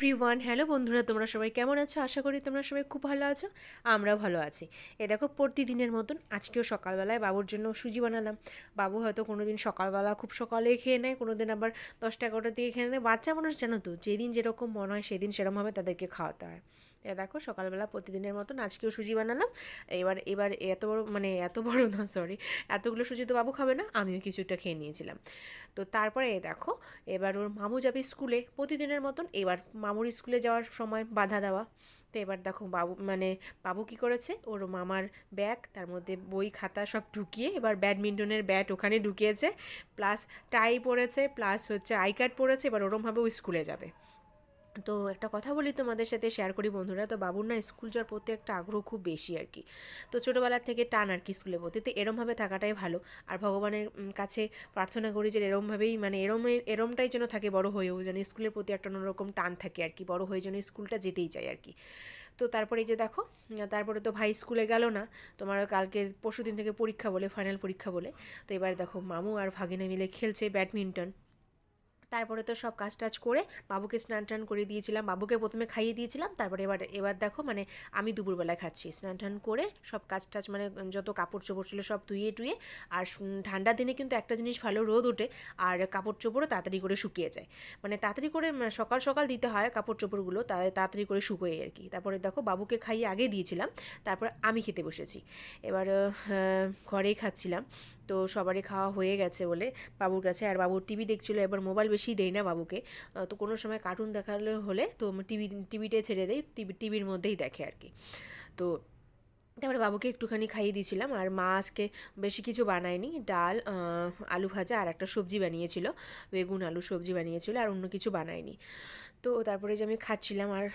Everyone, hello বন্ধুরা, তোমরা সবাই কেমন আছো? আশা করি তোমরা সবাই খুব ভালো আছো। আমরাও ভালো আছি। এ দেখো, প্রতিদিনের মতন আজকেও সকালবেলায় বাবুর জন্য সুজি বানালাম। বাবু হয়তো কোনো দিন সকালবেলা খুব সকালে খেয়ে নেয়, কোনো দিন আবার 10টা 11টার দিকে খেয়ে নেয়। বাচ্চা মানুষ জানো তো, যেদিন যেরকম মনে হয় সেদিন সেরকমভাবে তাদেরকে খাওয়াতে হয়। দেখো, সকালবেলা প্রতিদিনের মতন আজকেও সুজি বানালাম। এবার এবার এত বড়, মানে এত বড় না, সরি, এতগুলো সুজি তো বাবু খাবে না, আমিও কিছুটা খেয়ে নিয়েছিলাম। তো তারপরে দেখো, এবার ওর মামু যাবে স্কুলে প্রতিদিনের মতন। এবার মামুর স্কুলে যাওয়ার সময় বাধা দেওয়া। তো এবার দেখো বাবু কী করেছে, ওর মামার ব্যাগ, তার মধ্যে বই খাতা সব ঢুকিয়ে এবার ব্যাডমিন্টনের ব্যাট ওখানে ঢুকিয়েছে, প্লাস টাই পরেছে, প্লাস হচ্ছে আই কার্ড পরেছে। এবার ওরমভাবে ও স্কুলে যাবে। তো একটা কথা বলি, তোমাদের সাথে শেয়ার করি বন্ধুরা। তো বাবুর না স্কুল যাওয়ার প্রতি একটা আগ্রহ খুব বেশি আর কি। তো ছোটোবেলার থেকে টান আর কি স্কুলের প্রতি। তো এরমভাবে থাকাটাই ভালো। আর ভগবানের কাছে প্রার্থনা করি যে এরমভাবেই, মানে এরমটাই যেন থাকে বড় হয়েও, যেন স্কুলের প্রতি একটা অন্যরকম টান থাকে আর কি। বড় হয়ে যেন স্কুলটা যেতেই চাই আর কি। তো তারপরে এই যে দেখো, তারপরে তো ভাই স্কুলে গেল না। তোমার কালকে পরশুদিন থেকে পরীক্ষা বলে, ফাইনাল পরীক্ষা বলে। তো এবার দেখো, মামু আর ভাগিনা মিলে খেলছে ব্যাডমিন্টন। তারপরে তো সব কাজ টাজ করে বাবুকে স্নান টান করে দিয়েছিলাম। বাবুকে প্রথমে খাইয়ে দিয়েছিলাম, তারপরে এবার দেখো, মানে আমি দুপুরবেলায় খাচ্ছি। স্নান টান করে সব কাজ টাজ, মানে যত কাপড় চোপড় ছিল সব ধুয়ে টুয়ে। আর ঠান্ডার দিনে কিন্তু একটা জিনিস ভালো, রোদ ওঠে আর কাপড় চোপড়ও তাড়াতাড়ি করে শুকিয়ে যায়। মানে তাড়াতাড়ি করে সকাল সকাল দিতে হয় কাপড় চোপড়গুলো, তাড়াতাড়ি করে শুকোয় আর কি। তারপরে দেখো, বাবুকে খাইয়ে আগে দিয়েছিলাম, তারপর আমি খেতে বসেছি। এবার ঘরেই খাচ্ছিলাম। তো সবারই খাওয়া হয়ে গেছে বলে বাবুর কাছে, আর বাবু টিভি দেখছিল। এবার মোবাইল বেশি দেই না বাবুকে। তো কোনো সময় কার্টুন দেখালে হলে তো টিভিটাই ছেড়ে দেই, টিভির মধ্যেই দেখে আর কি। তো তারপরে বাবুকে একটুখানি খাইয়ে দিয়েছিলাম। আর মা আজকে বেশি কিছু বানায়নি, ডাল, আলু ভাজা আর একটা সবজি বানিয়েছিল, বেগুন আলু সবজি বানিয়েছিল, আর অন্য কিছু বানায়নি। তো তারপরে যে আমি খাচ্ছিলাম আর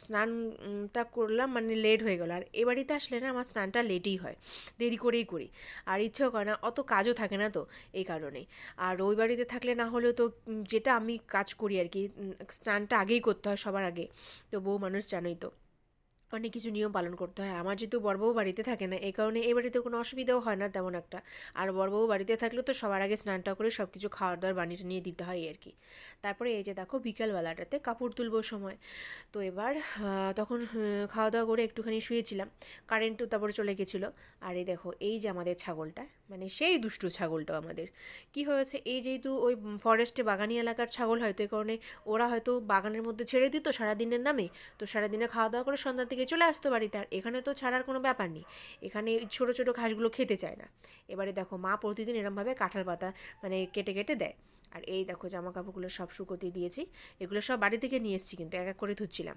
স্নানটা করলাম, মানে লেট হয়ে গেল। আর এ বাড়িতে আসলে না আমার স্নানটা লেটই হয়, দেরি করেই করি। আর ইচ্ছেও করে না, অত কাজও থাকে না তো, এই কারণেই। আর ওই বাড়িতে থাকলে না হলেও তো যেটা আমি কাজ করি আর কি, স্নানটা আগেই করতে হয় সবার আগে। তো বউ মানুষ জানোই তো, অনেক কিছু নিয়ম পালন করতে হয়। আমার যেহেতু বড়বউ বাড়িতে থাকে না, এই কারণে এই বাড়িতে কোনো অসুবিধাও হয় না তেমন একটা। আর বড়বউ বাড়িতে থাকলে তো সবার আগে স্নানটা করে সব কিছু খাওয়ার দাওয়ার বানিয়ে নিয়ে দিতে হয় আর কি। তারপরে এই যে দেখো, বিকালবেলাটাতে কাপড় তুলবো সময়। তো এবার তখন খাওয়া দাওয়া করে একটুখানি শুয়েছিলাম, কারেন্টও তারপরে চলে গেছিলো। আর এই দেখো, এই যে আমাদের ছাগলটা, মানে সেই দুষ্টু ছাগলটাও আমাদের কি হয়েছে, এই যেহেতু ওই ফরেস্টে বাগানি এলাকার ছাগল, হয়তো এই কারণে ওরা হয়তো বাগানের মধ্যে ছেড়ে দিত সারাদিনের নামে। তো সারাদিনে খাওয়া দাওয়া করে সন্ধ্যার দিকে চলে আসতো বাড়িতে। আর এখানে তো ছাড়ার কোনো ব্যাপার নেই, এখানে ছোটো ছোটো ঘাসগুলো খেতে চায় না। এবারে দেখো, মা প্রতিদিন এরমভাবে কাঁঠাল পাতা মানে কেটে কেটে দেয়। আর এই দেখো, জামা কাপড়গুলো সব শুকোতে দিয়েছি। এগুলো সব বাড়ি থেকে নিয়ে এসেছি, কিন্তু এক এক করে ধুচ্ছিলাম।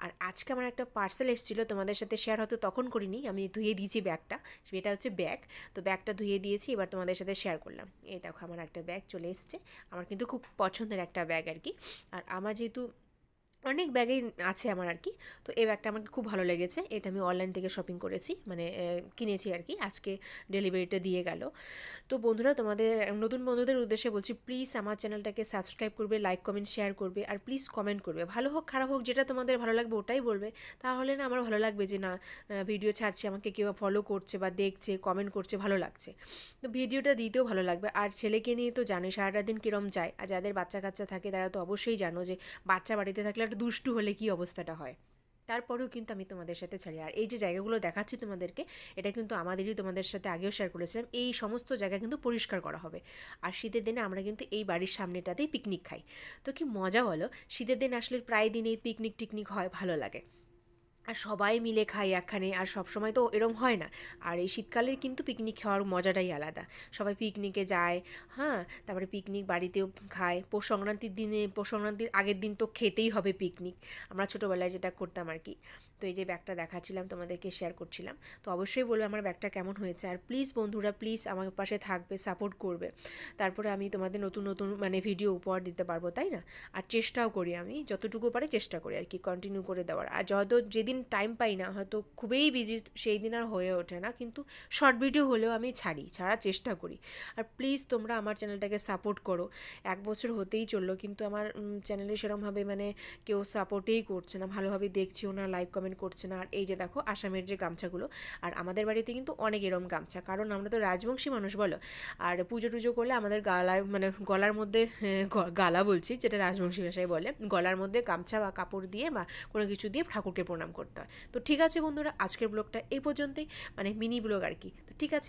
আর আজকে আমার একটা পার্সেল এসেছিলো, তোমাদের সাথে শেয়ার হয়তো তখন করিনি, আমি ধুয়ে দিয়েছি ব্যাগটা। সেটা হচ্ছে ব্যাগ। তো ব্যাগটা ধুয়ে দিয়েছি, এবার তোমাদের সাথে শেয়ার করলাম। এই দেখো, আমার একটা ব্যাগ চলে এসছে। আমার কিন্তু খুব পছন্দের একটা ব্যাগ আর কি। আর আমার যেহেতু অনেক ব্যাগেই আছে আমার আর কি। তো এই ব্যাগটা আমার খুব ভালো লেগেছে। এটা আমি অনলাইন থেকে শপিং করেছি, মানে কিনেছি আর কি। আজকে ডেলিভারিটা দিয়ে গেল। তো বন্ধুরা, তোমাদের নতুন বন্ধুদের উদ্দেশ্যে বলছি, প্লিজ আমার চ্যানেলটাকে সাবস্ক্রাইব করবে, লাইক কমেন্ট শেয়ার করবে, আর প্লিজ কমেন্ট করবে। ভালো হোক খারাপ হোক, যেটা তোমাদের ভালো লাগবে ওটাই বলবে। তাহলে না আমার ভালো লাগবে যে না, ভিডিও ছাড়ছে, আমাকে কেউ ফলো করছে বা দেখছে, কমেন্ট করছে, ভালো লাগছে। তো ভিডিওটা দিতেও ভালো লাগবে। আর ছেলেকে নিয়ে তো জানোই সারাটা দিন কীরম যায়। আর যাদের বাচ্চা কাচ্চা থাকে তারা তো অবশ্যই জানো যে বাচ্চা বাড়িতে থাকলে একটা দুষ্টু হলে কী অবস্থাটা হয়। তারপরেও কিন্তু আমি তোমাদের সাথে ছাড়ি। আর এই যে জায়গাগুলো দেখাচ্ছি তোমাদেরকে, এটা কিন্তু আমাদেরই, তোমাদের সাথে আগেও শেয়ার করেছিলাম। এই সমস্ত জায়গা কিন্তু পরিষ্কার করা হবে। আর শীতের দিনে আমরা কিন্তু এই বাড়ির সামনেটাতেই পিকনিক খাই। তো কি মজা বলো, শীতের দিন আসলে প্রায় দিনেই পিকনিক টিকনিক হয়, ভালো লাগে। আর সবাই মিলে খাই একখানে, আর সব সময় তো এরম হয় না। আর এই শীতকালের কিন্তু পিকনিক খাওয়ার মজাটাই আলাদা। সবাই পিকনিকে যায়, হ্যাঁ। তারপরে পিকনিক বাড়িতেও খায়। পৌষ সংক্রান্তির দিনে, পৌষ সংক্রান্তির আগের দিন তো খেতেই হবে পিকনিক। আমরা ছোটোবেলায় যেটা করতাম আর কি। তো এই যে ব্যাগটা দেখাচ্ছিলাম, তোমাদেরকে শেয়ার করছিলাম। তো অবশ্যই বলবে আমার ব্যাগটা কেমন হয়েছে। আর প্লিজ বন্ধুরা, প্লিজ আমার পাশে থাকবে, সাপোর্ট করবে। তারপরে আমি তোমাদের নতুন নতুন মানে ভিডিও উপহার দিতে পারবো, তাই না? আর চেষ্টাও করি, আমি যতটুকু পারি চেষ্টা করি আর কি কন্টিনিউ করে দেওয়ার। আর যত যেদিন টাইম পাই না, হয়তো খুবই বিজি, সেই দিন আর হয়ে ওঠে না, কিন্তু শর্ট ভিডিও হলেও আমি ছাড়ার চেষ্টা করি। আর প্লিজ তোমরা আমার চ্যানেলটাকে সাপোর্ট করো। 1 বছর হতেই চললো, কিন্তু আমার চ্যানেলে সেরকমভাবে মানে কেউ সাপোর্টেই করছে না, ভালোভাবে দেখছিও না, লাইক কমেন্ট কমেন্ট করছে না। আর এই যে দেখো আসামের যে গামছাগুলো, আর আমাদের বাড়িতে কিন্তু অনেক এরম গামছা, কারণ আমরা তো রাজবংশী মানুষ বলো। আর পুজো টুজো করলে আমাদের গালায় মানে গলার মধ্যে গালা বলছি, যেটা রাজবংশী ভাষায় বলে, গলার মধ্যে গামছা বা কাপড় দিয়ে বা কোনো কিছু দিয়ে ঠাকুরকে প্রণাম করতে হয়। তো ঠিক আছে বন্ধুরা, আজকের ব্লগটা এই পর্যন্তই, মানে মিনি ব্লগ আর কি। তো ঠিক আছে।